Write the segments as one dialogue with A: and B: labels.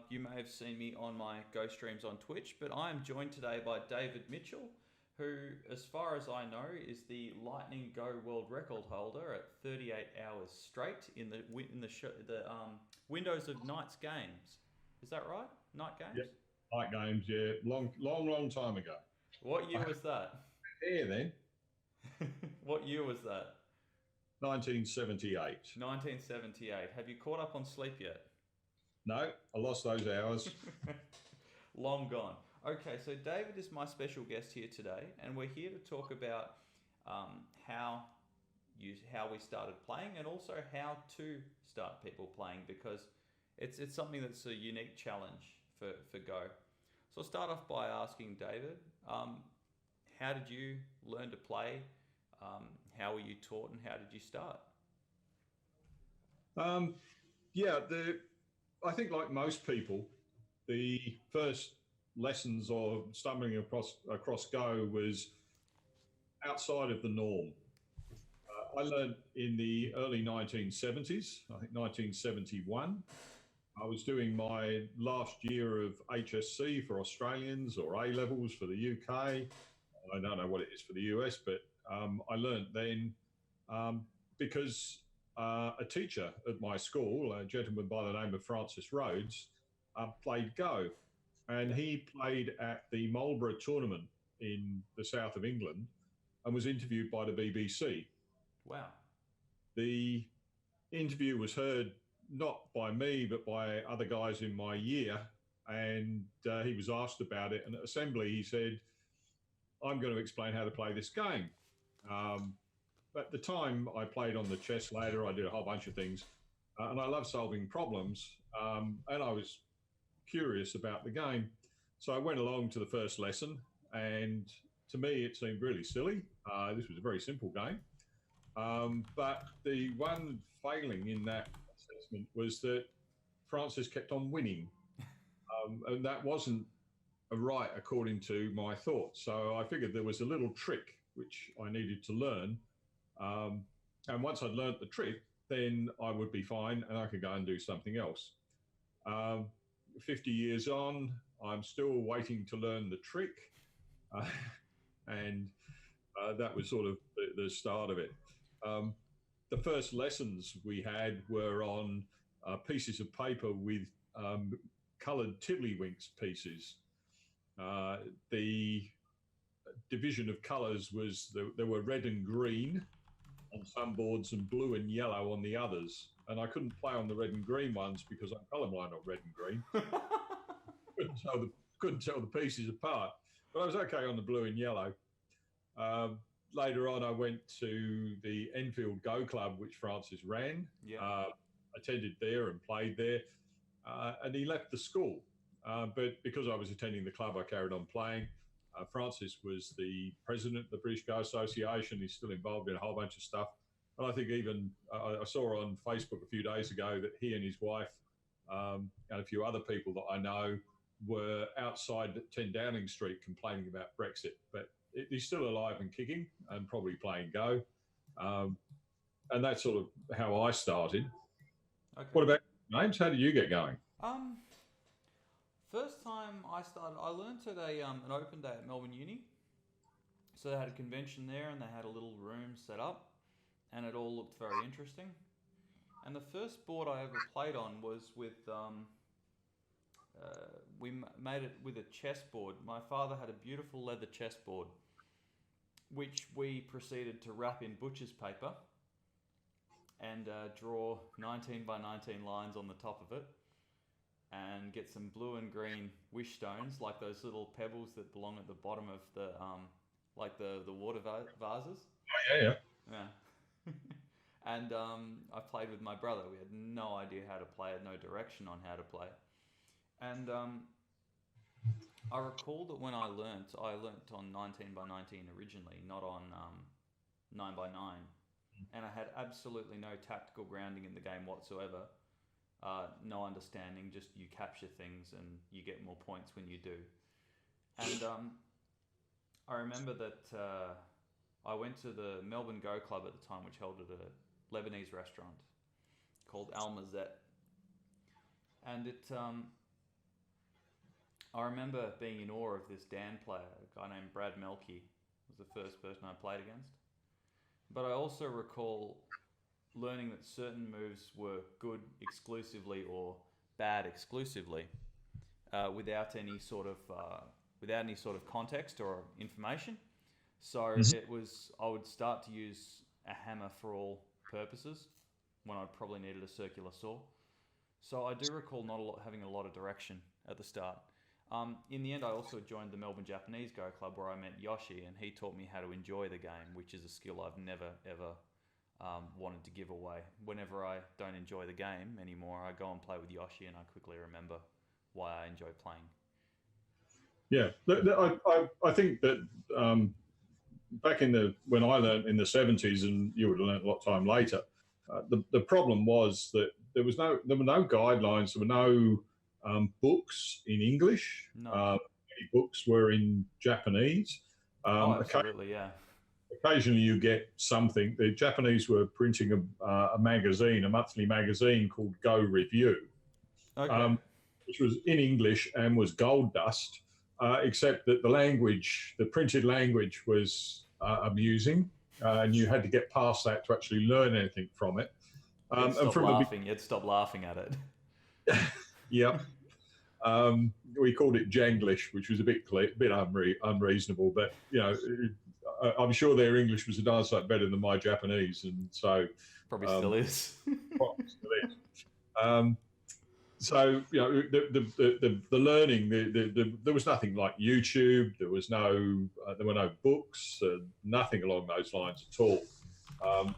A: You may have seen me on my Go streams on Twitch, but I am joined today by David Mitchell, who, as far as I know, is the Lightning Go world record holder at 38 hours straight in the Windows of Night's games. Is that right? Night
B: Yeah,
A: games?
B: night games. Yeah, long time ago.
A: What
B: I
A: year
B: had
A: was that?
B: hair then,
A: What year was that?
B: 1978.
A: 1978. Have you caught up on sleep yet?
B: No, I lost those hours.
A: Long gone. Okay, so David is my special guest here today, and we're here to talk about how how we started playing, and also how to start people playing, because it's something that's a unique challenge for Go. So I'll start off by asking David, how did you learn to play? How were you taught, and how did you start?
B: Um, yeah, I think like most people, the first lessons of stumbling across Go was outside of the norm. I learned in the early 1970s, I think 1971. I was doing my last year of HSC for Australians or A levels for the UK. I don't know what it is for the US, but I learned then because a teacher at my school, a gentleman by the name of Francis Rhodes, played Go. And
A: Yeah.
B: he played at the Marlborough tournament in the south of England and was interviewed by the BBC.
A: Wow.
B: The interview was heard not by me, but by other guys in my year. And he was asked about it. And at assembly, he said, I'm going to explain how to play this game. Um, at the time, I played on the chess ladder. I did a whole bunch of things. And I love solving problems. And I was curious about the game. So I went along to the first lesson. And to me, it seemed really silly. This was a very simple game. But the one failing in that assessment was that Francis kept on winning. And that wasn't right according to my thoughts. So I figured there was a little trick which I needed to learn. And once I'd learnt the trick, then I would be fine and I could go and do something else. Um, 50 years on, I'm still waiting to learn the trick. Uh, and that was sort of the start of it. Um, the first lessons we had were on pieces of paper with coloured tiddlywinks pieces. The division of colours was there were red and green on some boards and blue and yellow on the others. And I couldn't play on the red and green ones because I'm colourblind on red and green. Couldn't tell the pieces apart. But I was okay on the blue and yellow. Later on, I went to the Enfield Go Club, which Francis ran.
A: Yeah.
B: Attended there and played there. And he left the school. But because I was attending the club, I carried on playing. Francis was the president of the British Go Association. He's still involved in a whole bunch of stuff. And I think even I saw on Facebook a few days ago that he and his wife and a few other people that I know were outside 10 Downing Street complaining about Brexit. But he's still alive and kicking and probably playing Go. And that's sort of how I started.
A: Okay.
B: What about James? How did you get going?
A: Um, First time I started, I learnt at an open day at Melbourne Uni. So they had a convention there, and they had a little room set up, and it all looked very interesting. And the first board I ever played on was with made it with a chessboard. My father had a beautiful leather chessboard, which we proceeded to wrap in butcher's paper and draw 19 by 19 lines on the top of it, and get some blue and green wish stones, like those little pebbles that belong at the bottom of the like the water vases.
B: Oh, yeah.
A: Yeah. And I played with my brother. We had no idea how to play it, no direction on how to play. And I recall that when I learnt on 19 by 19 originally, not on 9 by 9. And I had absolutely no tactical grounding in the game whatsoever. No understanding, just you capture things and you get more points when you do. And I remember that I went to the Melbourne Go Club at the time, which held at a Lebanese restaurant called Al Mazet. And I remember being in awe of this Dan player, a guy named Brad Melke was the first person I played against. But I also recall learning that certain moves were good exclusively or bad exclusively, without any sort of context or information. So it was I would start to use a hammer for all purposes when I probably needed a circular saw. So I do recall not a lot having a lot of direction at the start. In the end, I also joined the Melbourne Japanese Go Club where I met Yoshi, and he taught me how to enjoy the game, which is a skill I've never ever wanted to give away. Whenever I don't enjoy the game anymore, I go and play with Yoshi, and I quickly remember why I enjoy playing.
B: Yeah, I think that back when I learned in the 70s, and you would have learned a lot of time later, the problem was that there were no guidelines, there were no books in English.
A: No.
B: Many books were in Japanese.
A: Absolutely, yeah.
B: Occasionally you get something. The Japanese were printing a magazine, a monthly magazine called Go Review, which was in English and was gold dust, except that the printed language was amusing, and you had to get past that to actually learn anything from it.
A: You'd stop laughing at it.
B: Yep. We called it Janglish, which was a bit unreasonable, but I'm sure their English was a darn sight better than my Japanese, and so
A: probably still is.
B: So the learning, there was nothing like YouTube. There were no books, nothing along those lines at all. A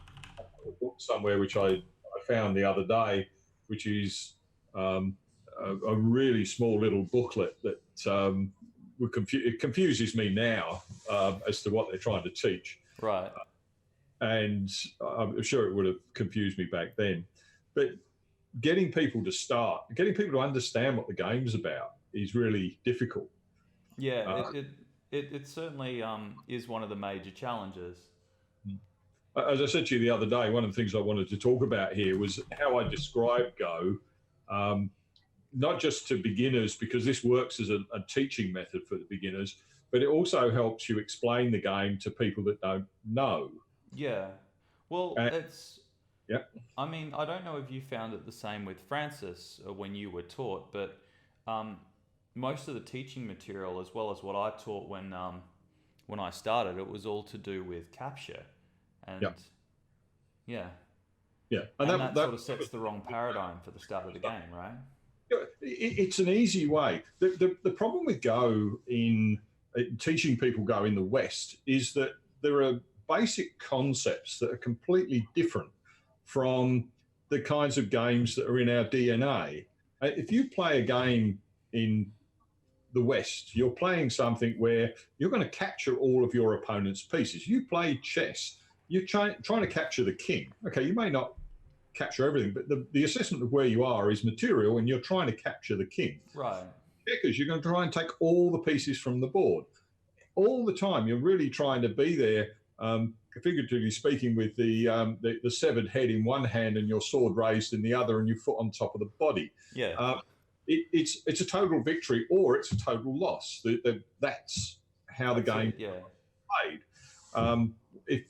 B: book somewhere which I found the other day, which is a really small little booklet that it confuses me now as to what they're trying to teach.
A: Right.
B: And I'm sure it would have confused me back then. But getting people to understand what the game's about is really difficult.
A: Yeah, it certainly is one of the major challenges.
B: As I said to you the other day, one of the things I wanted to talk about here was how I describe Go, not just to beginners, because this works as a teaching method for the beginners, but it also helps you explain the game to people that don't know.
A: Yeah. Well,
B: yeah.
A: I mean, I don't know if you found it the same with Francis when you were taught, but most of the teaching material, as well as what I taught when I started, it was all to do with capture. And
B: yeah.
A: And that sort of sets the wrong paradigm for the start of the game, right?
B: It's an easy way. The problem with Go in teaching people Go in the West is that there are basic concepts that are completely different from the kinds of games that are in our DNA. If you play a game in the West, you're playing something where you're going to capture all of your opponent's pieces. You play chess, you're trying to capture the king. Okay, you may not capture everything, but the assessment of where you are is material, and you're trying to capture the king.
A: Right.
B: Checkers, you're going to try and take all the pieces from the board. All the time, you're really trying to be there, figuratively speaking, with the severed head in one hand and your sword raised in the other, and your foot on top of the body.
A: Yeah.
B: It's a total victory or it's a total loss. That's how the game is played.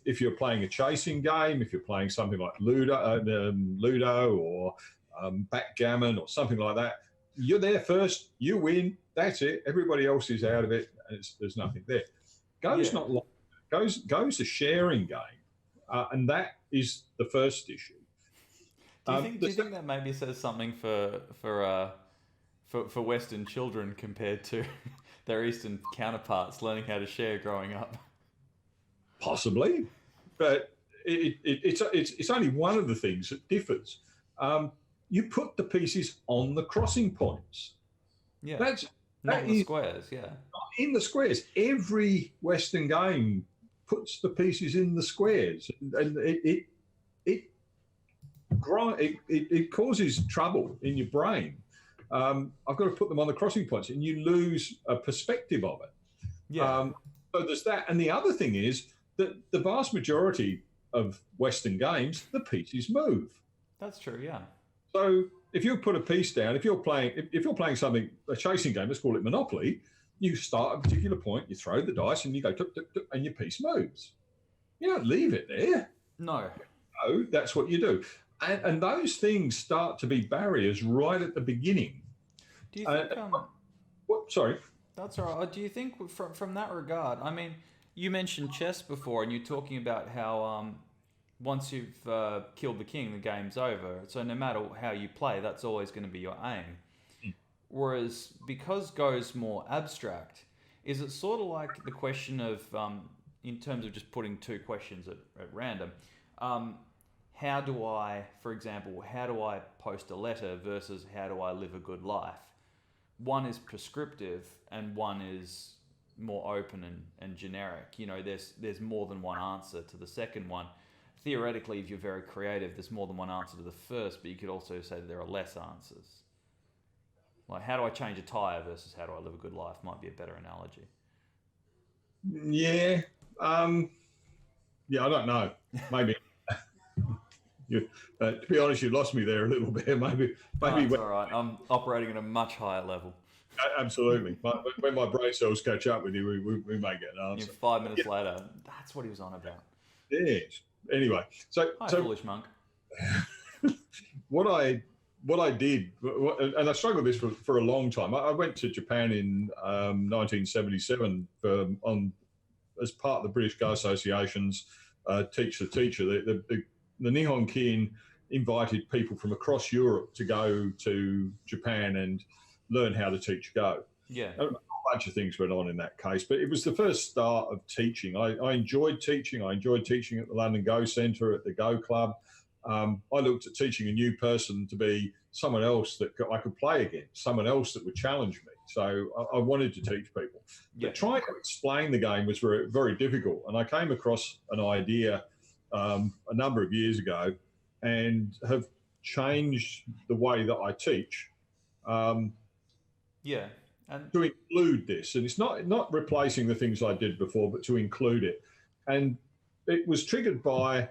B: If you're playing a chasing game, if you're playing something like Ludo or backgammon or something like that, you're there first, you win, that's it. Everybody else is out of it, and there's nothing there. Go's not like Go's a sharing game, and that is the first issue.
A: Do you think that maybe says something for Western children compared to their Eastern counterparts learning how to share growing up?
B: Possibly, but it's only one of the things that differs. You put the pieces on the crossing points.
A: Yeah, not in the squares. Yeah,
B: not in the squares. Every Western game puts the pieces in the squares, and it causes trouble in your brain. I've got to put them on the crossing points, and you lose a perspective of it.
A: Yeah.
B: So there's that, and the other thing is that the vast majority of Western games, the pieces move.
A: That's true. Yeah.
B: So if you put a piece down, if you're playing something, a chasing game, let's call it Monopoly, you start at a particular point, you throw the dice, and you go tuk, tuk, tuk, and your piece moves. You don't leave it there.
A: No.
B: No, that's what you do. And those things start to be barriers right at the beginning.
A: Do you think?
B: What? Sorry.
A: That's all right. Do you think from that regard? I mean, you mentioned chess before, and you're talking about how once you've killed the king, the game's over. So no matter how you play, that's always going to be your aim. Whereas because Go's more abstract, is it sort of like the question of, in terms of just putting two questions at random, how do I post a letter versus how do I live a good life? One is prescriptive and one is more open and generic. You know, there's more than one answer to the second one. Theoretically, if you're very creative, there's more than one answer to the first, but you could also say that there are less answers. Like, how do I change a tire versus how do I live a good life might be a better analogy.
B: Yeah. Yeah, I don't know. Maybe. To be honest, you lost me there a little bit. Maybe.
A: That's all right. I'm operating at a much higher level.
B: Absolutely. When my brain cells catch up with you, we may get an answer.
A: 5 minutes later, that's what he was on about.
B: Yes. Anyway, so
A: foolish monk.
B: What I did, and I struggled with this for a long time. I went to Japan in 1977 as part of the British Go Association's Teach the Teacher. The Nihon Kin invited people from across Europe to go to Japan and learn how to teach Go.
A: Yeah.
B: A bunch of things went on in that case, but it was the first start of teaching. I enjoyed teaching. I enjoyed teaching at the London Go Centre, at the Go Club. I looked at teaching a new person to be someone else that I could play against, someone else that would challenge me. So I wanted to teach people.
A: Yeah.
B: But trying to explain the game was very, very difficult. And I came across an idea a number of years ago and have changed the way that I teach.
A: And
B: to include this. And it's not replacing the things I did before, but to include it. And it was triggered by,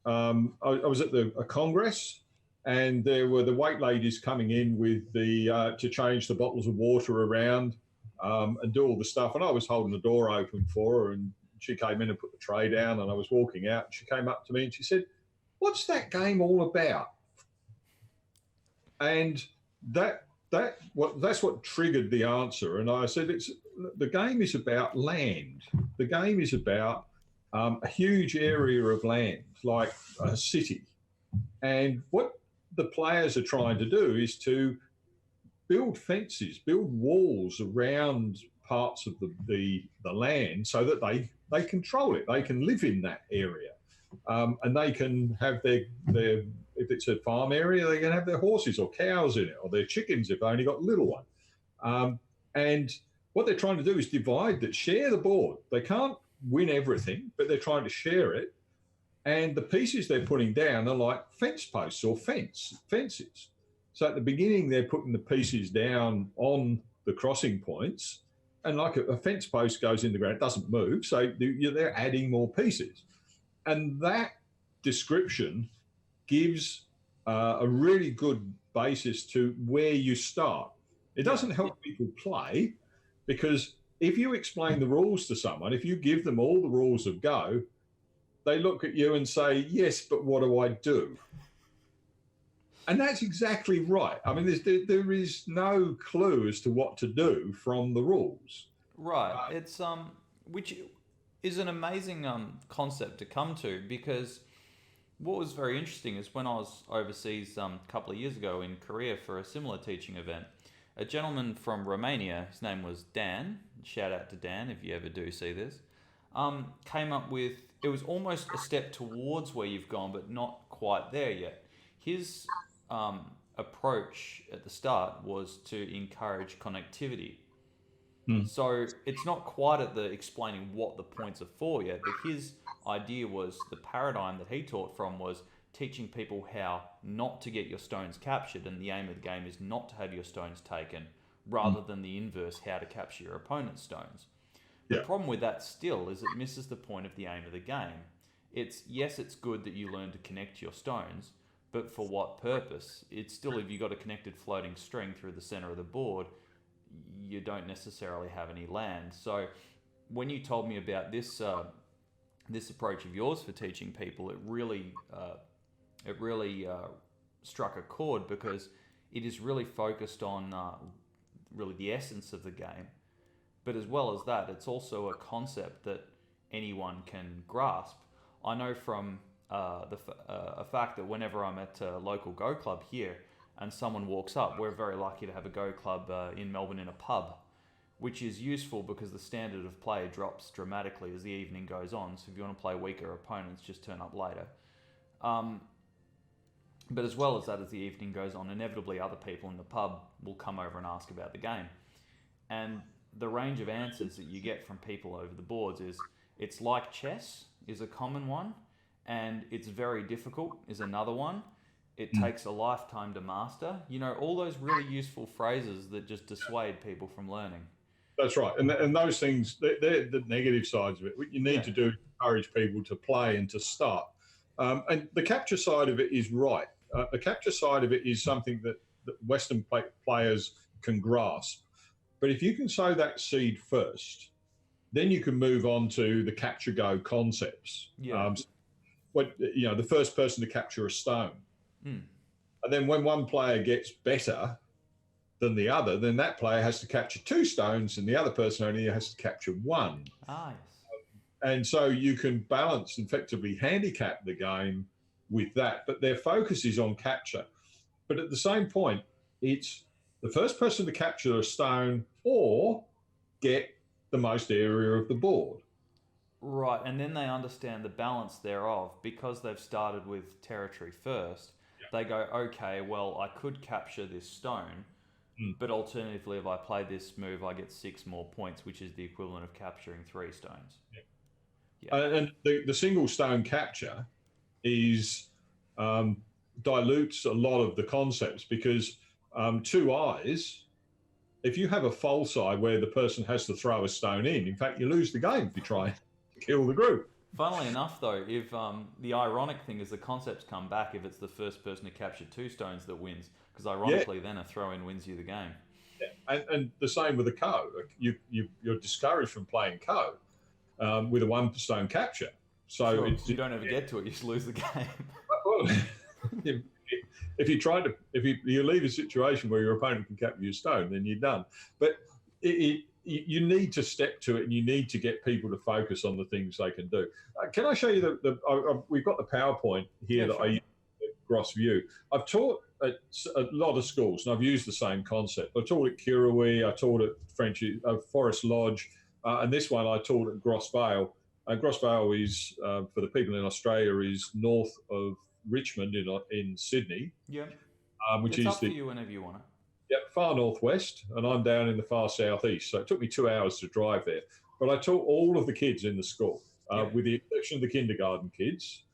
B: I was at a Congress, and there were the wait ladies coming in with to change the bottles of water around and do all the stuff. And I was holding the door open for her, and she came in and put the tray down, and I was walking out. And she came up to me and she said, "What's that game all about?" And that's what triggered the answer. And I said, the game is about land. The game is about a huge area of land, like a city. And what the players are trying to do is to build fences, build walls around parts of the land so that they control it. They can live in that area. And they can have their if it's a farm area, they can have their horses or cows in it, or their chickens if they only got a little one. And what they're trying to do is share the board. They can't win everything, but they're trying to share it. And the pieces they're putting down are like fence posts or fences. So at the beginning, they're putting the pieces down on the crossing points, and like a fence post goes in the ground, it doesn't move. So they're adding more pieces. And that description gives a really good basis to where you start. It doesn't help people play, because if you explain the rules to someone, if you give them all the rules of Go, they look at you and say, "Yes, but what do I do?" And that's exactly right. I mean, there is no clue as to what to do from the rules.
A: Right. It's which is an amazing concept to come to, because what was very interesting is when I was overseas a couple of years ago in Korea for a similar teaching event, a gentleman from Romania, his name was Dan, shout out to Dan if you ever do see this, came up with, it was almost a step towards where you've gone, but not quite there yet. His approach at the start was to encourage connectivity. So it's not quite at the explaining what the points are for yet, but his idea was, the paradigm that he taught from was teaching people how not to get your stones captured, and the aim of the game is not to have your stones taken, rather than the inverse, how to capture your opponent's stones. The problem with that still is it misses the point of the aim of the game. It's, yes, it's good that you learn to connect your stones, but for what purpose? It's still, if you've got a connected floating string through the center of the board, you don't necessarily have any land. So when you told me about this approach of yours for teaching people, it really struck a chord, because it is really focused on really the essence of the game. But as well as that, it's also a concept that anyone can grasp. I know from a fact that whenever I'm at a local Go Club here and someone walks up, we're very lucky to have a Go Club in Melbourne in a pub, which is useful because the standard of play drops dramatically as the evening goes on. So if you want to play weaker opponents, just turn up later. But as well as that, as the evening goes on, inevitably other people in the pub will come over and ask about the game. And the range of answers that you get from people over the boards is, it's like chess is a common one, and it's very difficult is another one. It takes a lifetime to master. You know, all those really useful phrases that just dissuade people from learning.
B: That's right. And those things, they're the negative sides of it. What you need to do is encourage people to play and to start. And the capture side of it is right. The capture side of it is something that Western players can grasp. But if you can sow that seed first, then you can move on to the capture go concepts.
A: Yeah.
B: The first person to capture a stone. And then when one player gets better than the other, then that player has to capture 2 stones and the other person only has to capture 1.
A: Yes.
B: And so you can balance, effectively handicap the game with that. But their focus is on capture. But at the same point, it's the first person to capture a stone or get the most area of the board.
A: Right, and then they understand the balance thereof. Because they've started with territory first, they go, okay, well, I could capture this stone, but alternatively, if I play this move, I get 6 more points, which is the equivalent of capturing 3 stones.
B: And the single stone capture is dilutes a lot of the concepts, because 2 eyes, if you have a false eye where the person has to throw a stone in fact, you lose the game if you try and kill the group.
A: Funnily enough, though, if the ironic thing is the concepts come back if it's the first person to capture 2 stones that wins, because ironically then a throw-in wins you the game.
B: And the same with a co. You're discouraged from playing co with a 1 stone capture. So
A: sure, you don't ever get to it, you just lose the game.
B: Well, if you leave a situation where your opponent can capture your stone, then you're done. But you need to step to it, and you need to get people to focus on the things they can do. Can I show you we've got the PowerPoint here that I use at Gross View. I've taught at a lot of schools, and I've used the same concept. I taught at Kirrawee, I taught at Forest Lodge, and this one I taught at Gross Vale. Gross Vale is, for the people in Australia, is north of Richmond in Sydney.
A: Yeah.
B: Which
A: it's
B: is
A: up to you whenever you want it.
B: Yep, far northwest, and I'm down in the far southeast. So it took me 2 hours to drive there. But I taught all of the kids in the school, with the exception of the kindergarten kids.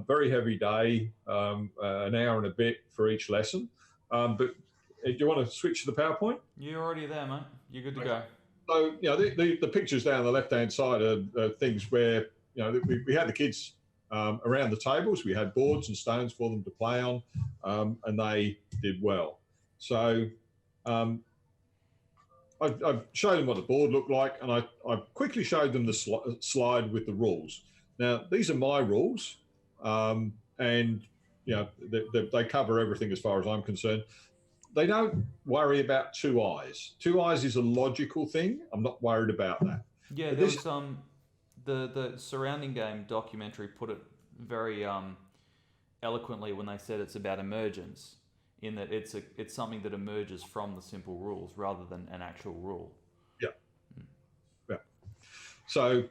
B: Very heavy day, an hour and a bit for each lesson. But do you want to switch to the PowerPoint?
A: You're already there, mate. You're good to go.
B: So, the pictures down the left-hand side are things where, we had the kids around the tables. We had boards and stones for them to play on, and they did well. So I've showed them what the board looked like, and I quickly showed them the slide with the rules. Now, these are my rules, and they cover everything as far as I'm concerned. They don't worry about 2 eyes. 2 eyes is a logical thing. I'm not worried about that.
A: Yeah, there was the surrounding game documentary put it very eloquently when they said it's about emergence, in that it's something that emerges from the simple rules rather than an actual rule.
B: Yeah. So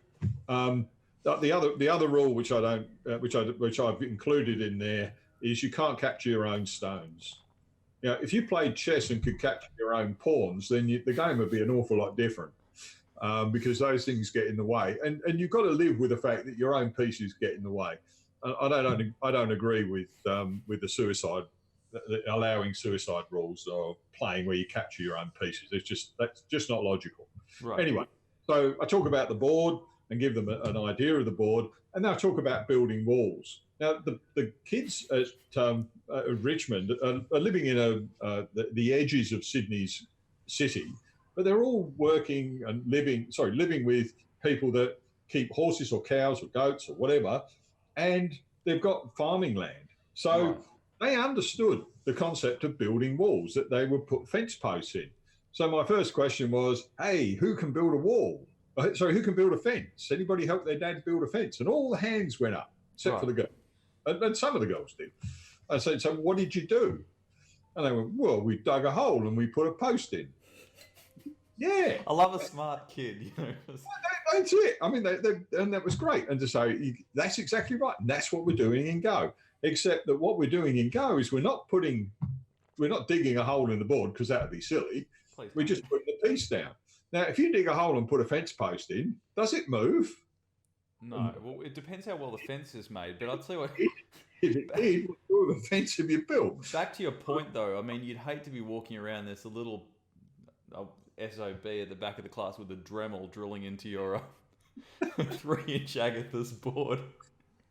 B: the other rule which I've included in there is you can't capture your own stones. If you played chess and could capture your own pawns, then the game would be an awful lot different, because those things get in the way, and you've got to live with the fact that your own pieces get in the way. I don't agree with the suicide, allowing suicide rules or playing where you capture your own pieces. That's just not logical.
A: Right.
B: Anyway, so I talk about the board and give them an idea of the board, and then I talk about building walls. Now, the kids at Richmond are living in the edges of Sydney's city, but they're all working and living with people that keep horses or cows or goats or whatever, and they've got farming land. So
A: Right.
B: they understood the concept of building walls, that they would put fence posts in. So my first question was, hey, who can build a wall? Sorry, who can build a fence? Anybody help their dad build a fence? And all the hands went up, except for
A: Right.
B: the girl. And some of the girls did. I said, so what did you do? And they went, well, we dug a hole and we put a post in. Yeah,
A: I love a smart kid, you know.
B: that's it. I mean, and that was great. And to say, that's exactly right. And that's what we're doing in Go. Except that what we're doing in Go is we're not digging a hole in the board, because that would be silly.
A: Please
B: We're
A: don't.
B: just putting a piece down. Now, if you dig a hole and put a fence post in, does it move?
A: No. Well, it depends how well the fence is made. But I'll tell you what.
B: If it did, what sort of fence have you built?
A: Back to your point, though. I mean, you'd hate to be walking around. There's a little SOB at the back of the class with a Dremel drilling into your 3-inch Agatha's board.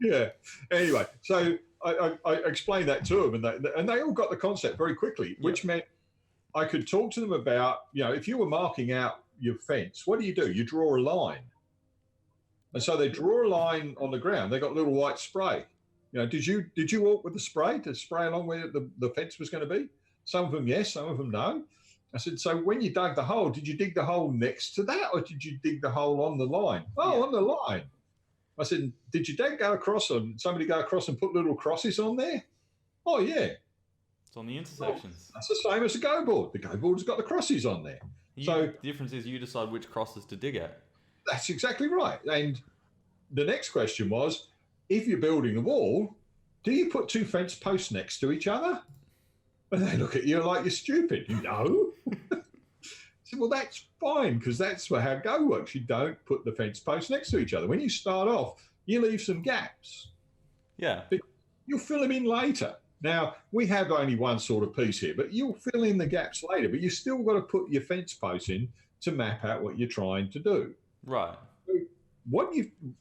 B: Yeah. Anyway, so I explained that to them, and they all got the concept very quickly, which meant I could talk to them about, if you were marking out your fence, what do? You draw a line. And so they draw a line on the ground. They got little white spray. Did you walk with the spray to spray along where the fence was going to be? Some of them yes, some of them no. I said, so when you dug the hole, did you dig the hole next to that, or did you dig the hole on the line? Oh, on the line. I said, did your dad somebody go across and put little crosses on there? Oh, yeah.
A: It's on the intersections.
B: That's the same as a go board. The go board's got the crosses on there.
A: The difference is you decide which crosses to dig at.
B: That's exactly right. And the next question was, if you're building a wall, do you put 2 fence posts next to each other? And they look at you like you're stupid. No. I said, well, that's fine, because that's how Go works. You don't put the fence posts next to each other. When you start off, you leave some gaps.
A: Yeah.
B: You'll fill them in later. Now, we have only one sort of piece here, but you'll fill in the gaps later. But you've still got to put your fence posts in to map out what you're trying to do.
A: Right.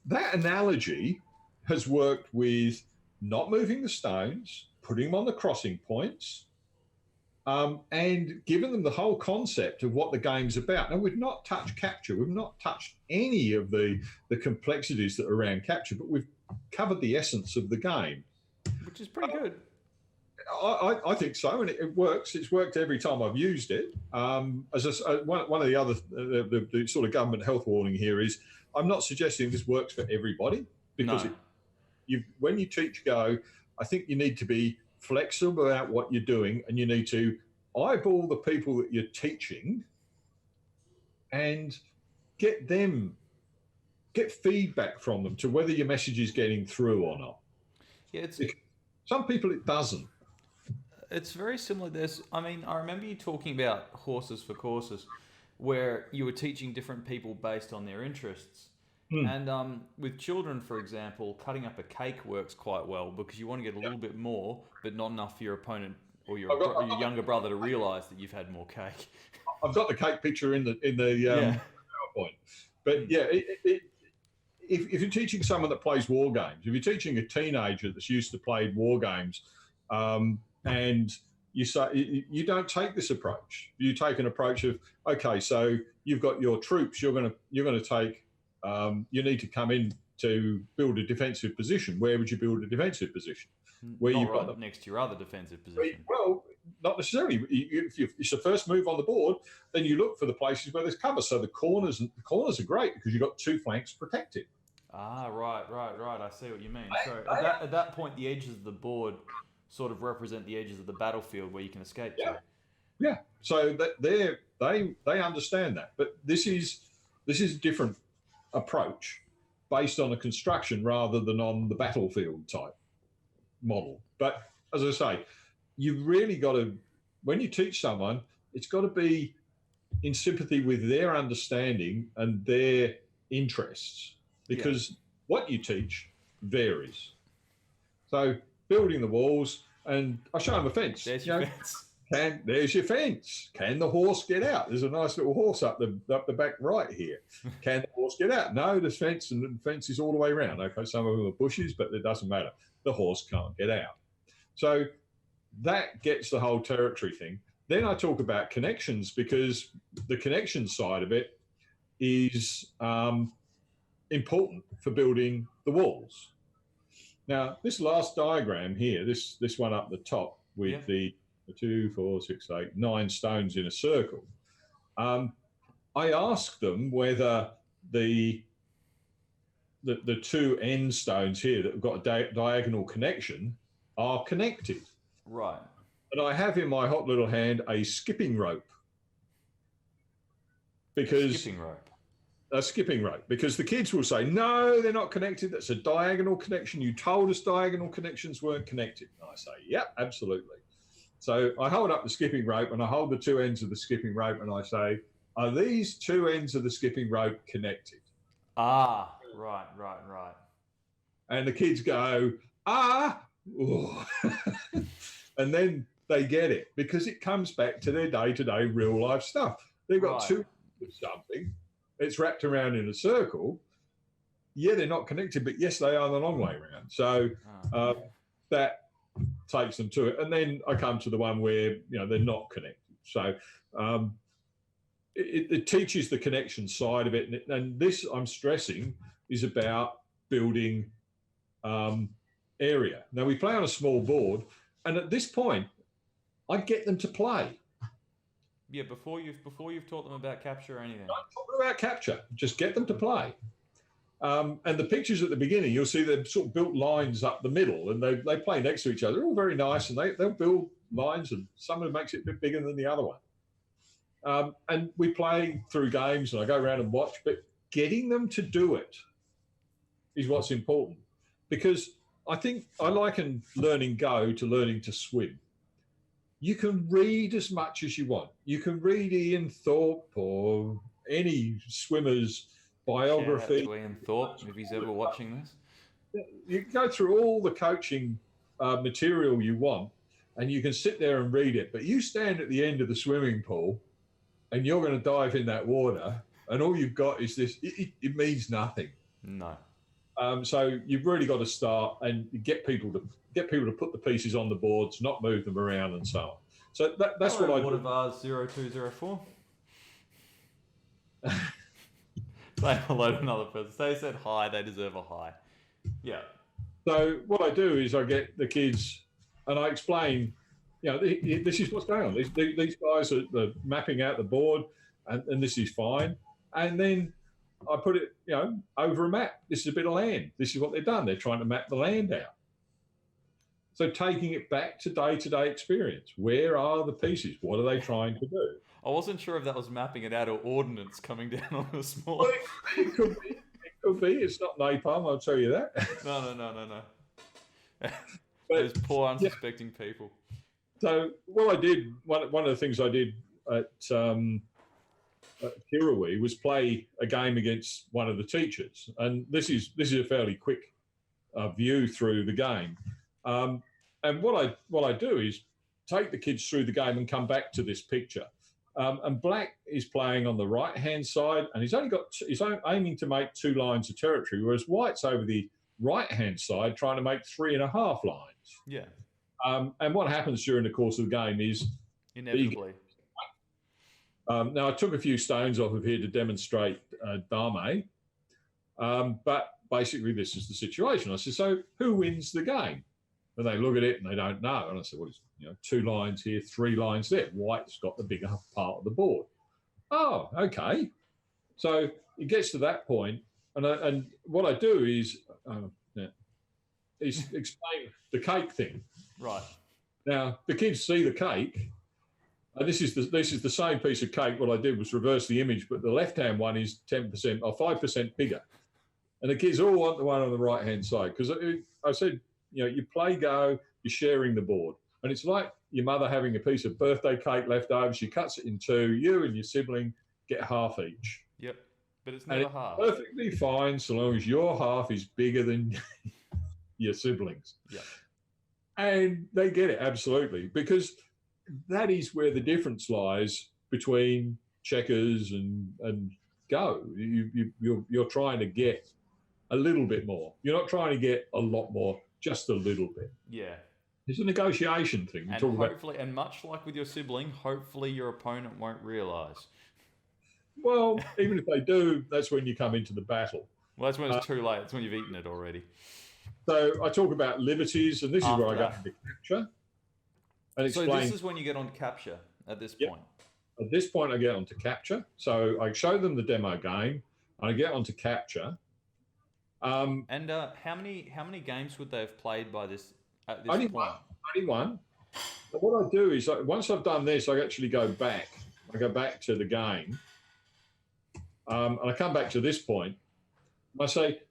B: That analogy has worked with not moving the stones, putting them on the crossing points, and given them the whole concept of what the game's about. Now, we've not touched capture. We've not touched any of the complexities that are around capture, but we've covered the essence of the game.
A: Which is pretty good.
B: I think so, and it works. It's worked every time I've used it. One of the other the sort of government health warning here is, I'm not suggesting this works for everybody, because when you teach Go, I think you need to be flexible about what you're doing, and you need to eyeball the people that you're teaching and get feedback from them to whether your message is getting through or not.
A: Yeah,
B: some people it doesn't.
A: It's very similar. I remember you talking about horses for courses, where you were teaching different people based on their interests. And with children, for example, cutting up a cake works quite well, because you want to get a little bit more, but not enough for your opponent or your younger brother to realise that you've had more cake.
B: I've got the cake picture in the PowerPoint. But yeah, if you're teaching someone that plays war games, if you're teaching a teenager that's used to play war games, and you say, you don't take this approach. You take an approach of, okay, so you've got your troops. You're going to take. You need to come in to build a defensive position. Where would you build a defensive position? Where you've got
A: next to your other defensive position.
B: Well, not necessarily. If it's the first move on the board, then you look for the places where there's cover. So the corners are great, because you've got 2 flanks protected.
A: Ah, right. I see what you mean. So at that point, the edges of the board sort of represent the edges of the battlefield where you can escape to.
B: Yeah. So that they understand that, but this is a different approach based on a construction rather than on the battlefield type model. But as I say, you've really got to, when you teach someone, it's got to be in sympathy with their understanding and their interests, because what you teach varies. So building the walls, and I show them a fence.
A: There's your fence.
B: There's your fence. Can the horse get out? There's a nice little horse up the back right here. Can the horse get out? No, there's fence, and the fence is all the way around. Okay, some of them are bushes, but it doesn't matter. The horse can't get out. So that gets the whole territory thing. Then I talk about connections, because the connection side of it is important for building the walls. Now, this last diagram here, this one up the top with the 2, 4, 6, 8, 9 stones in a circle. I asked them whether the 2 end stones here that have got a diagonal connection are connected.
A: Right.
B: And I have in my hot little hand a skipping rope. Because a skipping rope, because the kids will say, no, they're not connected. That's a diagonal connection. You told us diagonal connections weren't connected. And I say, yep, absolutely. So I hold up the skipping rope and I hold the 2 ends of the skipping rope and I say, are these 2 ends of the skipping rope connected?
A: Ah, right.
B: And the kids go, and then they get it, because it comes back to their day-to-day real life stuff. They've got 2 ends of something. It's wrapped around in a circle. Yeah, they're not connected, but yes, they are the long way around. So that takes them to it. And then I come to the one where, they're not connected. So it teaches the connection side of it. And this, I'm stressing, is about building area. Now, we play on a small board, and at this point, I get them to play.
A: Yeah, before you've taught them about capture or anything.
B: Don't talk about capture. Just get them to play. And the pictures at the beginning, you'll see they've sort of built lines up the middle, and they play next to each other. They're all very nice, and they'll build lines, and some of them makes it a bit bigger than the other one. And we play through games, and I go around and watch, but getting them to do it is what's important. Because I think I liken learning Go to learning to swim. You can read as much as you want. You can read Ian Thorpe or any swimmer's biography.
A: Shout out to Ian Thorpe, if he's ever watching this.
B: You can go through all the coaching material you want, and you can sit there and read it. But you stand at the end of the swimming pool, and you're going to dive in that water, and all you've got is this. It means nothing.
A: No.
B: So you've really got to start and get people to put the pieces on the boards, not move them around, and so on. So that's what I do.
A: Water Vase 0204. Say hello to another person. They said hi. They deserve a hi. Yeah.
B: So what I do is I get the kids and I explain, this is what's going on. These guys are mapping out the board, and this is fine. And then I put it, over a map. This is a bit of land. This is what they've done. They're trying to map the land out. So taking it back to day-to-day experience. Where are the pieces? What are they trying to do?
A: I wasn't sure if that was mapping it out or ordnance coming down on a small...
B: Well, it could be. It could be. It's not napalm, I'll tell you that.
A: No. Those poor unsuspecting people.
B: So what I did, one of the things I did at Kirrawee was play a game against one of the teachers. And this is a fairly quick view through the game. And what I do is take the kids through the game and come back to this picture. And Black is playing on the right-hand side, and he's aiming to make 2 lines of territory, whereas White's over the right-hand side trying to make 3.5 lines.
A: Yeah.
B: And what happens during the course of the game is...
A: Inevitably.
B: Now, I took a few stones off of here to demonstrate Dame, but basically this is the situation. I said, so who wins the game? And they look at it and they don't know. And I said, well, it's 2 lines here, 3 lines there. White's got the bigger part of the board. Oh, okay. So it gets to that point, and what I do is explain the cake thing.
A: Right.
B: Now the kids see the cake, and this is the same piece of cake. What I did was reverse the image, but the left-hand one is 10% or 5% bigger, and the kids all want the one on the right-hand side because I said, you play Go, you're sharing the board. And it's like your mother having a piece of birthday cake left over. She cuts it in 2. You and your sibling get half each.
A: Yep, but it's never half.
B: Perfectly fine so long as your half is bigger than your siblings.
A: Yeah.
B: And they get it, absolutely. Because that is where the difference lies between checkers and Go. You're trying to get a little bit more. You're not trying to get a lot more, just a little bit.
A: Yeah.
B: It's a negotiation thing. You
A: And
B: talk about,
A: hopefully, and much like with your sibling, hopefully your opponent won't realise.
B: well, even if they do, that's when you come into the battle.
A: Well, that's when it's too late. It's when you've eaten it already.
B: So I talk about liberties, and this is where I go into capture and
A: So
B: explain.
A: this is when you get on capture at this
B: Yep.
A: point.
B: At this point, I get onto capture. So I show them the demo game, and I get onto capture.
A: And how many games would they have played by this at this
B: Only
A: point?
B: only one. But what I do is, once I've done this, I actually go back. I go back to the game, and I come back to this point. I say,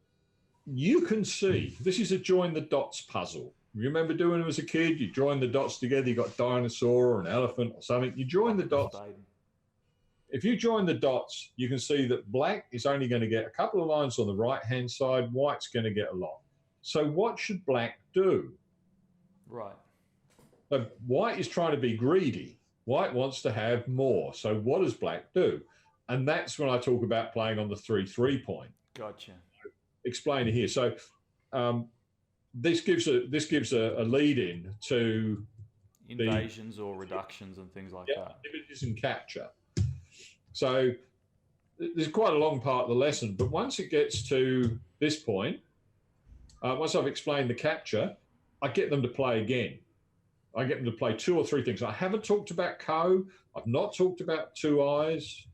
B: you can see this is a join the dots puzzle. You remember doing them as a kid? You join the dots together. You got dinosaur or an elephant or something. You join the dots. If you join the dots, you can see that black is only going to get a couple of lines on the right-hand side. White's going to get a lot. So what should black do?
A: Right.
B: So white is trying to be greedy. White wants to have more. So what does black do? And that's when I talk about playing on the 3-3 point.
A: Gotcha.
B: Explain it here. So this gives a lead in to
A: invasions or reductions and things like that.
B: Liberties and capture. So there's quite a long part of the lesson, but once it gets to this point, once I've explained the capture, I get them to play again. I get them to play 2 or 3 things. I haven't talked about co. I've not talked about 2 eyes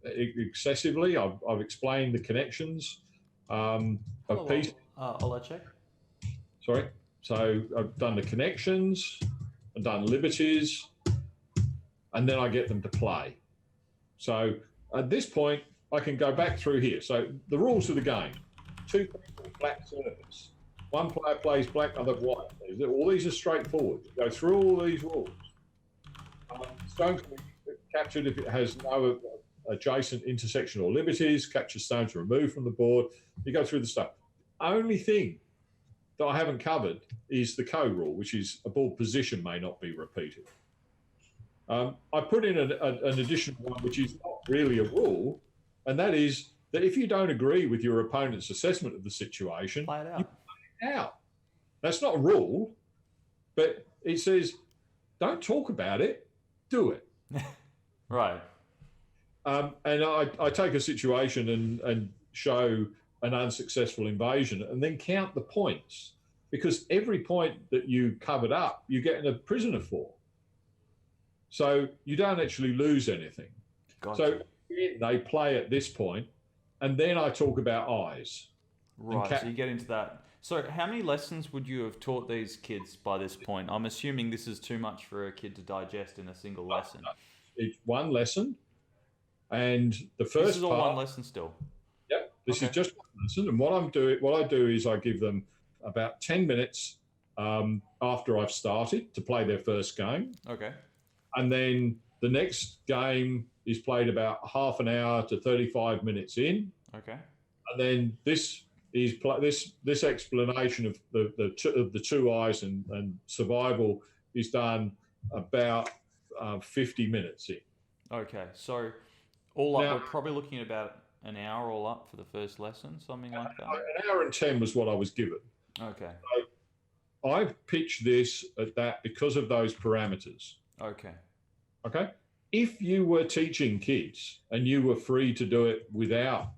B: excessively. I've explained the connections of piece.
A: I'll check.
B: Sorry. So I've done the connections, I've done liberties, and then I get them to play. So at this point, I can go back through here. So the rules of the game: 2 people, black surface. 1 player plays black, other white. All these are straightforward. You go through all these rules. Stone can be captured if it has no adjacent intersection or liberties. Capture stones are removed from the board. You go through the stuff. Only thing that I haven't covered is the co-rule, which is a board position may not be repeated. I put in an additional one, which is not really a rule, and that is that if you don't agree with your opponent's assessment of the situation,
A: play it out.
B: You play it out. That's not a rule, but it says don't talk about it, do it.
A: Right.
B: And I take a situation and show an unsuccessful invasion and then count the points, because every point that you covered up, you're getting a prisoner for. So you don't actually lose anything.
A: Gotcha.
B: So they play at this point, and then I talk about eyes.
A: Right, so you get into that. So how many lessons would you have taught these kids by this point? I'm assuming this is too much for a kid to digest in a single lesson.
B: It's 1 lesson, and the first
A: This is all
B: part,
A: 1 lesson still?
B: Yep, this is just 1 lesson. And what I do is I give them about 10 minutes after I've started to play their first game.
A: Okay.
B: And then the next game is played about half an hour to 35 minutes in.
A: Okay.
B: And then this is this explanation of the 2 eyes and survival is done about 50 minutes in.
A: Okay, so all up, we're probably looking at about an hour all up for the first lesson, something like that.
B: An hour and 10 was what I was given.
A: Okay.
B: So I've pitched this at that because of those parameters.
A: Okay.
B: Okay. If you were teaching kids and you were free to do it without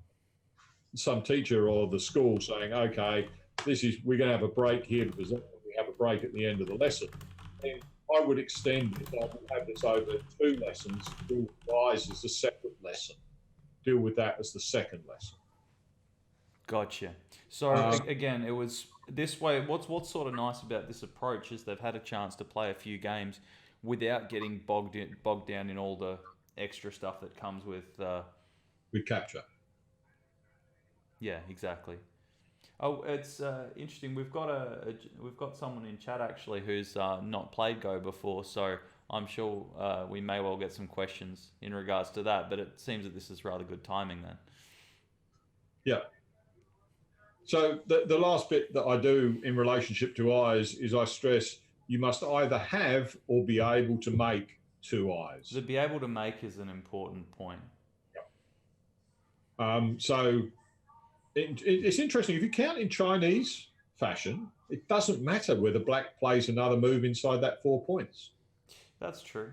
B: some teacher or the school saying, okay, we're going to have a break here because we have a break at the end of the lesson, then I would extend this. I would have this over 2 lessons. Deal with eyes as a separate lesson. Deal with that as the second lesson.
A: Gotcha. So again, it was this way. What's sort of nice about this approach is they've had a chance to play a few games without getting bogged down in all the extra stuff that comes with
B: capture.
A: Yeah, exactly. Oh, it's interesting. We've got someone in chat actually who's not played Go before, so I'm sure we may well get some questions in regards to that. But it seems that this is rather good timing then.
B: Yeah. So the last bit that I do in relationship to eyes is I stress you must either have or be able to make two eyes.
A: To be able to make is an important point.
B: So it's interesting. If you count in Chinese fashion, it doesn't matter whether black plays another move inside that 4 points.
A: That's true.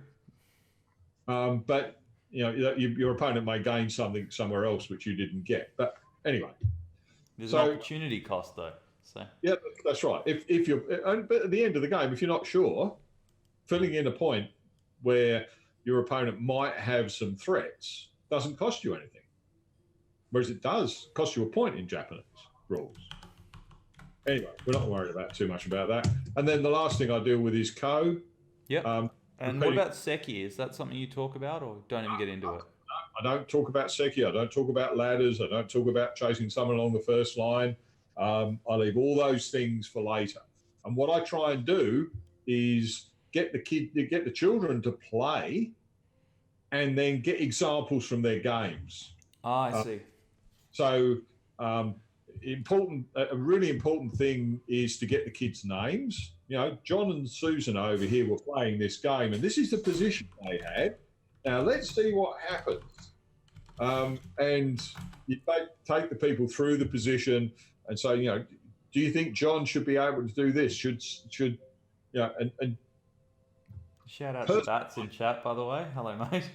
B: But your opponent may gain something somewhere else which you didn't get. But anyway,
A: there's an opportunity cost though. So
B: yeah, that's right. If you're, but at the end of the game, if you're not sure, filling in a point where your opponent might have some threats doesn't cost you anything, whereas it does cost you a point in Japanese rules. Anyway, we're not worried about too much about that. And then the last thing I deal with is ko.
A: Yep. And what about seki? Is that something you talk about, or don't even get into it?
B: I don't talk about seki. I don't talk about ladders. I don't talk about chasing someone along the first line. I leave all those things for later. And what I try and do is get the children to play, and then get examples from their games.
A: I see.
B: So a really important thing is to get the kids' names. John and Susan over here were playing this game, and this is the position they had. Now let's see what happens. And you take the people through the position and say, do you think John should be able to do this? Should and
A: shout out to Bats in chat, by the way. Hello, mate.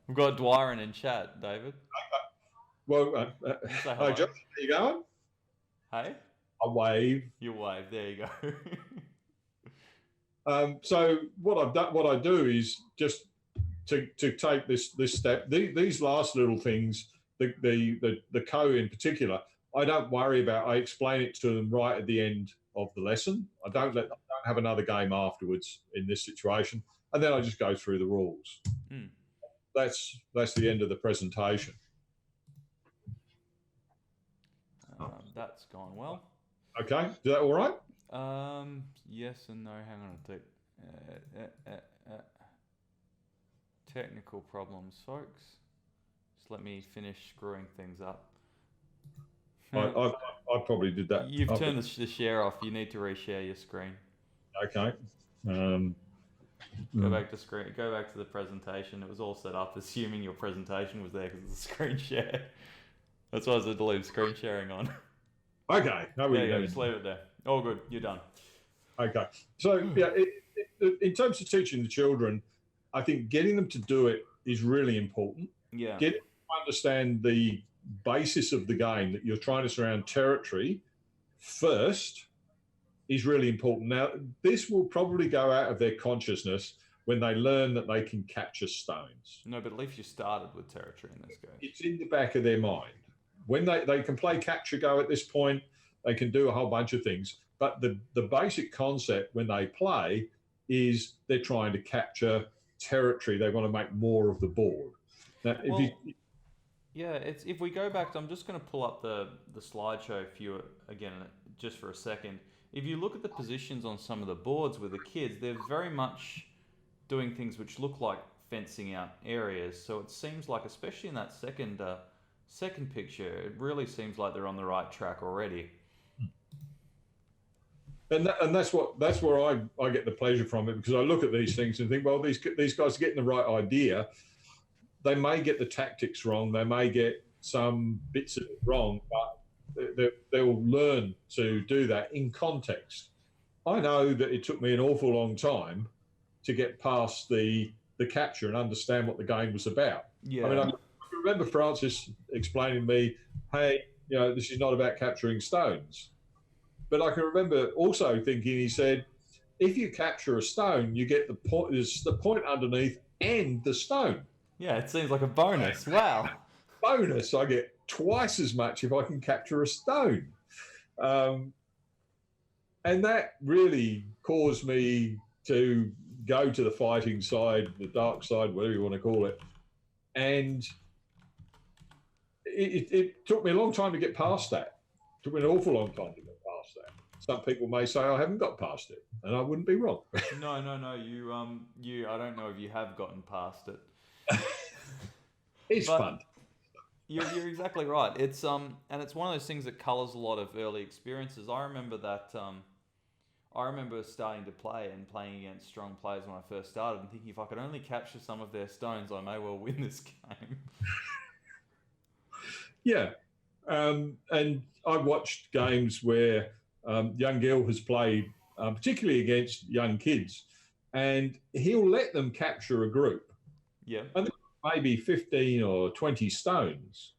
A: We've got Dwyron in chat, David.
B: Well, hi, John. How you going?
A: Hey?
B: I wave.
A: You wave. There you
B: go. So what I do is just to take this step. These last little things, the ko in particular, I don't worry about. I explain it to them right at the end of the lesson. I don't have another game afterwards in this situation, and then I just go through the rules.
A: Mm.
B: That's the end of the presentation.
A: That's gone well.
B: Okay, is that all right?
A: Yes and no. Hang on a sec. Technical problems, folks. Just let me finish screwing things up.
B: I probably did that.
A: You've turned the share off. You need to reshare your screen.
B: Okay.
A: Go back to screen. Go back to the presentation. It was all set up, assuming your presentation was there because of the screen share. That's why I said to leave screen sharing on.
B: Okay.
A: There you go. Just leave it there. All good. You're done.
B: Okay. So yeah, in terms of teaching the children, I think getting them to do it is really important.
A: Yeah.
B: Getting them to understand the basis of the game, that you're trying to surround territory first, is really important. Now, this will probably go out of their consciousness when they learn that they can capture stones.
A: No, but at least you started with territory in this game.
B: It's in the back of their mind. When they can play capture go at this point, they can do a whole bunch of things. But the basic concept when they play is they're trying to capture territory. They want to make more of the board. Now,
A: if we go back, I'm just going to pull up the slideshow for you again, just for a second. If you look at the positions on some of the boards with the kids, they're very much doing things which look like fencing out areas. So it seems like, especially in that second picture, it really seems like they're on the right track already.
B: And that's where I get the pleasure from it, because I look at these things and think, well, these guys are getting the right idea. They may get the tactics wrong, they may get some bits of it wrong, but they'll learn to do that in context. I know that it took me an awful long time to get past the capture and understand what the game was about.
A: Yeah.
B: I mean, I remember Francis explaining to me, hey, this is not about capturing stones. But I can remember also thinking, he said, if you capture a stone, you get the point. There's the point underneath and the stone.
A: Yeah, it seems like a bonus. Wow.
B: Bonus. I get twice as much if I can capture a stone. And that really caused me to go to the fighting side, the dark side, whatever you want to call it. And it took me a long time to get past that. It took me an awful long time to get past that. Some people may say I haven't got past it, and I wouldn't be wrong.
A: No. You. I don't know if you have gotten past it.
B: It's fun.
A: You're exactly right. It's and it's one of those things that colours a lot of early experiences. I remember that I remember starting to play and playing against strong players when I first started and thinking if I could only capture some of their stones, I may well win this game.
B: Yeah. And I've watched games where young Gill has played, particularly against young kids, and he'll let them capture a group.
A: Yeah.
B: And maybe 15 or 20 stones,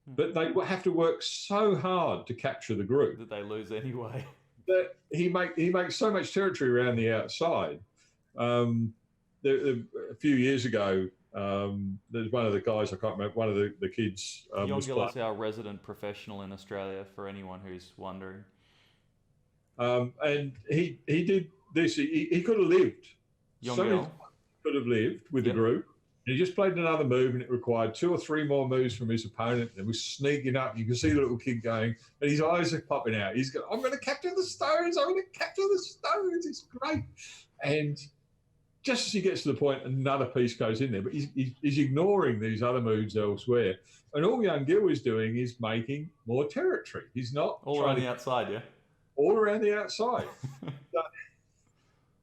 B: but they have to work so hard to capture the group
A: that they lose anyway.
B: That he makes so much territory around the outside. A few years ago, there's one of the guys, I can't remember, one of the kids.
A: Yongil is our resident professional in Australia, for anyone who's wondering.
B: And he did this. He could have lived.
A: Yongil
B: could have lived with the group. And he just played another move, and it required 2 or 3 more moves from his opponent. And was sneaking up. You can see the little kid going, and his eyes are popping out. He's going, I'm going to capture the stones. I'm going to capture the stones. It's great. And just as he gets to the point, another piece goes in there. But he's ignoring these other moves elsewhere. And all young Gill is doing is making more territory. He's not
A: all around the outside, yeah?
B: All around the outside.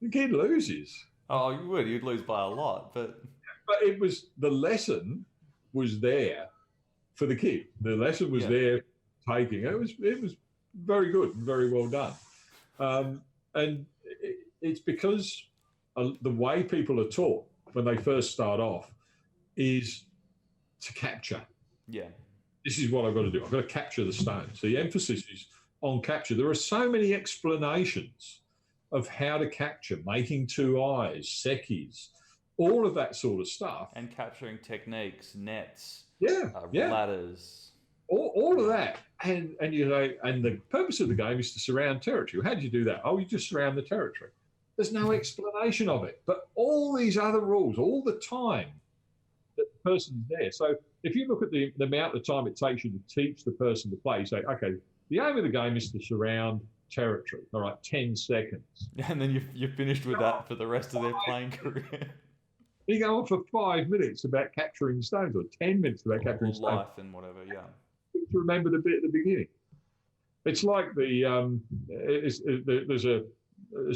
B: The kid loses.
A: Oh, you would. You'd lose by a lot, but
B: it was, the lesson was there for the kid. The lesson was there taking. It was very good and very well done. And it's because the way people are taught when they first start off is to capture.
A: Yeah.
B: This is what I've got to do. I've got to capture the stones. The emphasis is on capture. There are so many explanations of how to capture, making 2 eyes, sekis, all of that sort of stuff.
A: And capturing techniques, nets,
B: ladders. All of that. And you know, and the purpose of the game is to surround territory. How do you do that? Oh, you just surround the territory. There's no explanation of it. But all these other rules, all the time that the person's there. So if you look at the amount of time it takes you to teach the person to play, you say, okay, the aim of the game is to surround territory. All right, 10 seconds.
A: And then you're finished with that for the rest of their playing career.
B: You go on for 5 minutes about capturing stones, or 10 minutes about capturing stones.
A: Life and whatever, yeah.
B: To remember the bit at the beginning. It's like there's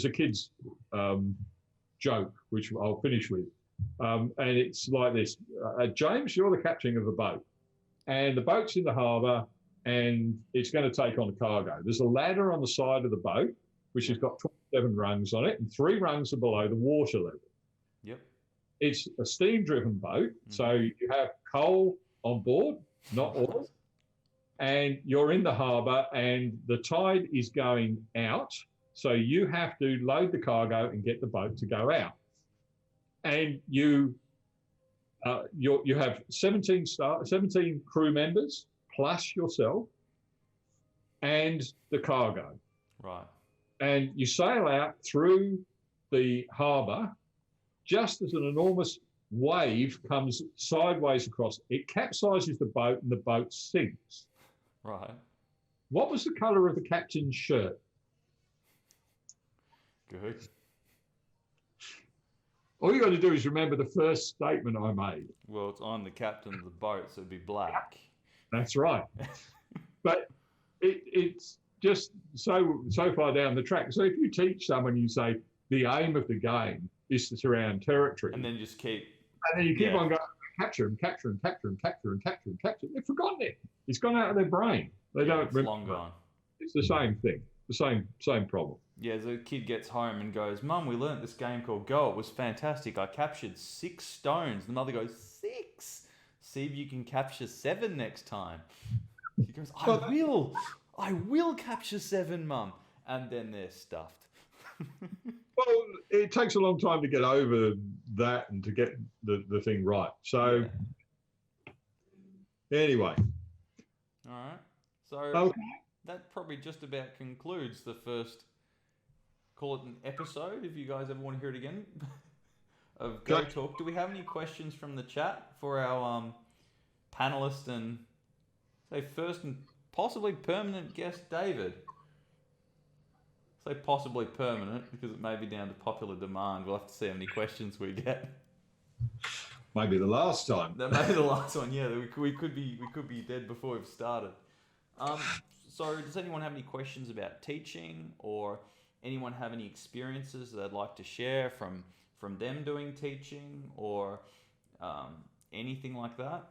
B: a kid's joke, which I'll finish with. And it's like this. James, you're the captain of a boat. And the boat's in the harbour, and it's going to take on a cargo. There's a ladder on the side of the boat, which has got 27 rungs on it, and 3 rungs are below the water level.
A: Yep.
B: It's a steam-driven boat, so you have coal on board, not oil, and you're in the harbour, and the tide is going out, so you have to load the cargo and get the boat to go out. And you have 17 crew members plus yourself and the cargo.
A: Right.
B: And you sail out through the harbour just as an enormous wave comes sideways across. It capsizes the boat and the boat sinks.
A: Right.
B: What was the colour of the captain's shirt?
A: Good.
B: All you got to do is remember the first statement I made.
A: Well, it's on the captain of the boat, so it'd be black.
B: That's right. But it's just so far down the track. So if you teach someone, you say the aim of the game is to surround territory.
A: And then just keep...
B: And then you keep on going, capture and capture and capture and capture and capture and capture. They've forgotten it. It's gone out of their brain. They don't
A: remember. It's long gone.
B: It's the same thing. The same problem.
A: Yeah, the kid gets home and goes, Mum, we learnt this game called Go. It was fantastic. I captured 6 stones. The mother goes, 6? See if you can capture 7 next time. He goes, I will capture 7, Mum. And then they're stuffed.
B: Well, it takes a long time to get over that and to get the thing right. So, anyway.
A: All right. So, that probably just about concludes the first, call it an episode, if you guys ever want to hear it again, of Go Talk. Do we have any questions from the chat for our panelist and, say, first and possibly permanent guest, David? Say possibly permanent because it may be down to popular demand. We'll have to see how many questions we get.
B: Maybe the last time.
A: That may be the last one. Yeah, we could be dead before we've started. So does anyone have any questions about teaching or anyone have any experiences they'd like to share from them doing teaching, or anything like that?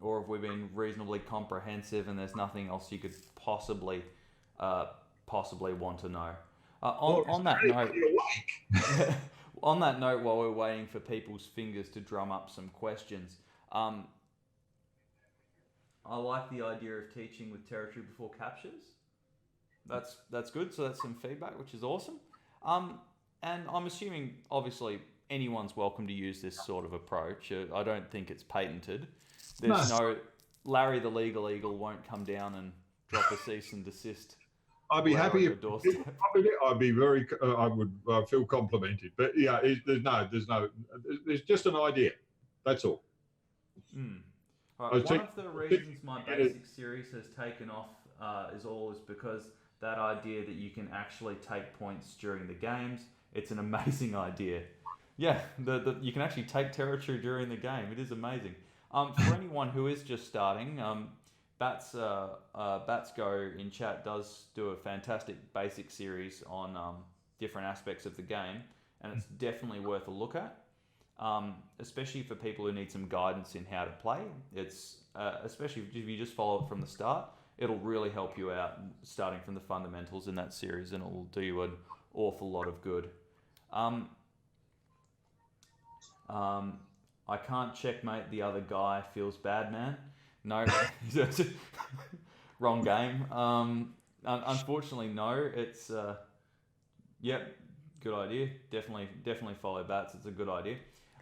A: Or have we been reasonably comprehensive and there's nothing else you could possibly want to know? On that note, on that note, while we're waiting for people's fingers to drum up some questions, I like the idea of teaching with territory before captures. That's good. So that's some feedback, which is awesome. And I'm assuming, obviously, anyone's welcome to use this sort of approach. I don't think it's patented. There's no Larry the Legal Eagle won't come down and drop a cease and desist.
B: I'd be happy if I'd be very. I would feel complimented. But yeah, there's just an idea. That's all.
A: Right, one of the reasons my basic series has taken off is because that idea that you can actually take points during the games. It's an amazing idea. Yeah, you can actually take territory during the game. It is amazing. For anyone who is just starting, Bats Go in chat does do a fantastic basic series on different aspects of the game, and it's definitely worth a look at, especially for people who need some guidance in how to play. It's especially if you just follow it from the start, it'll really help you out starting from the fundamentals in that series, and it will do you an awful lot of good. I can't checkmate the other guy. Feels bad, man. No, wrong game. Unfortunately, no. It's yep, good idea. Definitely follow Bats. It's a good idea.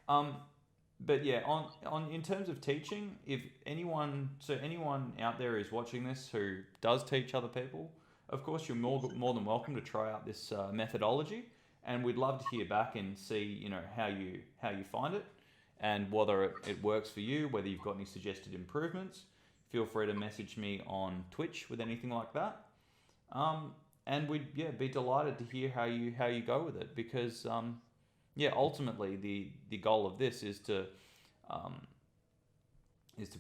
A: But yeah, on in terms of teaching, if anyone out there is watching this who does teach other people, of course you're more than welcome to try out this methodology, and we'd love to hear back and see how you find it, and whether it works for you, whether you've got any suggested improvements. Feel free to message me on Twitch with anything like that, and we'd be delighted to hear how you go with it, because ultimately the goal of this is to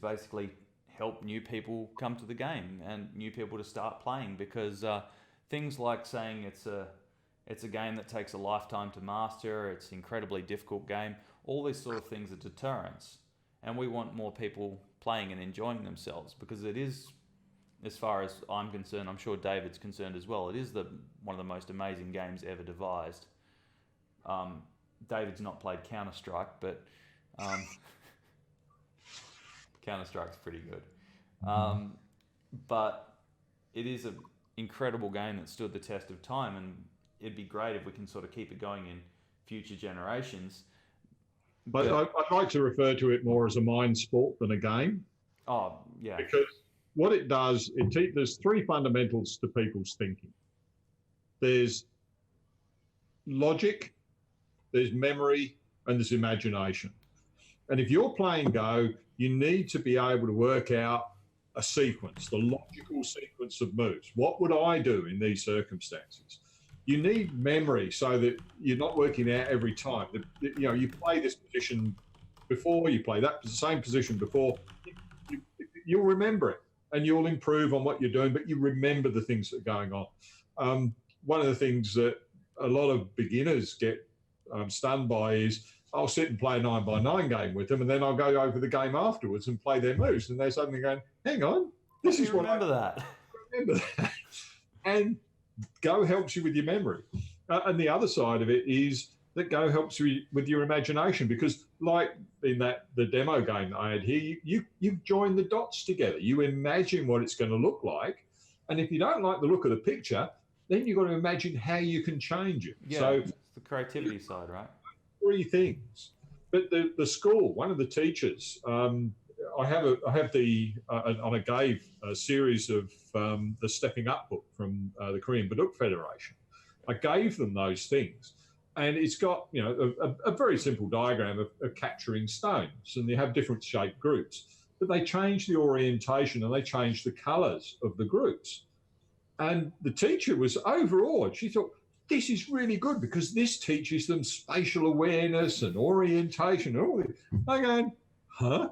A: basically help new people come to the game and new people to start playing, because things like saying it's a game that takes a lifetime to master, it's an incredibly difficult game, all these sort of things are deterrents, and we want more people playing and enjoying themselves, because it is, as far as I'm concerned, I'm sure David's concerned as well, it is one of the most amazing games ever devised. David's not played Counter-Strike, but Counter-Strike's pretty good. But it is an incredible game that stood the test of time, and it'd be great if we can sort of keep it going in future generations.
B: But I'd like to refer to it more as a mind sport than a game.
A: Oh, yeah.
B: Because what it does, there's three fundamentals to people's thinking. There's logic, there's memory, and there's imagination. And if you're playing Go, you need to be able to work out a sequence, the logical sequence of moves. What would I do in these circumstances? You need memory so that you're not working out every time. You play this position before, you play that same position before, you'll remember it and you'll improve on what you're doing, but you remember the things that are going on. One of the things that a lot of beginners get stunned by is, I'll sit and play a 9x9 game with them, and then I'll go over the game afterwards and play their moves, and they're suddenly going, hang on, this is what I remember that. And Go helps you with your memory. And the other side of it is that Go helps you with your imagination, because like in the demo game that I had here, you've joined the dots together. You imagine what it's going to look like. And if you don't like the look of the picture, then you've got to imagine how you can change it.
A: Yeah,
B: so
A: it's the creativity side, right?
B: Three things. But the school, one of the teachers, I gave a series of the Stepping Up book from the Korean Baduk Federation. I gave them those things, and it's got a very simple diagram of capturing stones, and they have different shaped groups. But they changed the orientation and they changed the colours of the groups. And the teacher was overawed. She thought, this is really good because this teaches them spatial awareness and orientation and all this. I'm going, huh?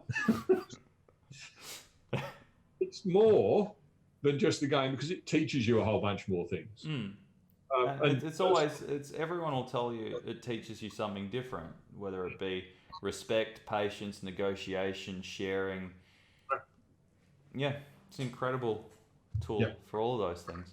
B: It's more than just the game, because it teaches you a whole bunch more things.
A: Mm.
B: And
A: It's always, everyone will tell you it teaches you something different, whether it be respect, patience, negotiation, sharing. Yeah, it's an incredible
B: yeah,
A: tool for all of those things.